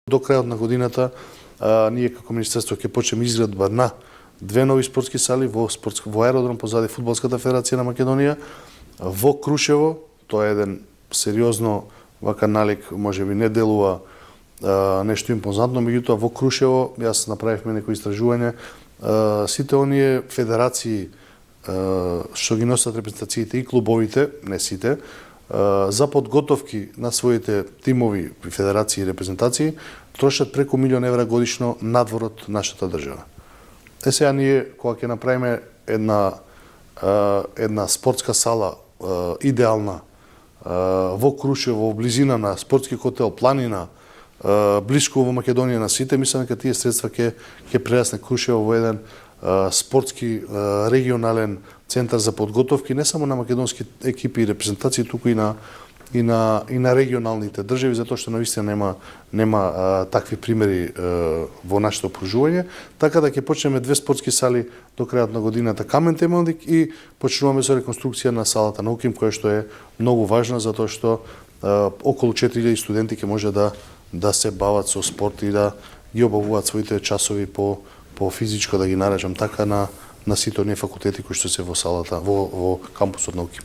До крајот на годината ние како министерство ќе почнеме изградба на 2 нови спортски сали во аеродром позади Фудбалската федерација на Македонија, во Крушево. Тоа е еден сериозно вака налик, можеби не делува нешто импозантно, меѓутоа во Крушево јас направивме некои истражување, сите оние федерации што ги носат репрезентациите и клубовите, не сите, за подготовки на своите тимови, федерации и репрезентации трошат преку 1 милион евра годишно надвор од нашата држава. Сега ние кога ќе направиме една спортска сала идеална во Крушево, во близина на спортски хотел Планина, блиску во Македонија на сите, мислам дека тие средства ќе прерасне Крушево во еден спортски регионален центар за подготовки не само на македонски екипи и репрезентации, туку и на регионалните држави, затоа што навистина нема такви примери во нашето окружување, така да ќе почнеме 2 спортски сали до крајот на годината Камен Темелник и почнуваме со реконструкција на салата на УКИМ, која што е многу важна затоа што околу 4000 студенти ќе може да се бават со спорт и да ги обавуваат своите часови по физичко, да ги наречам така, на сите оние факултети кои што се во салата, во кампусот на УКИМ.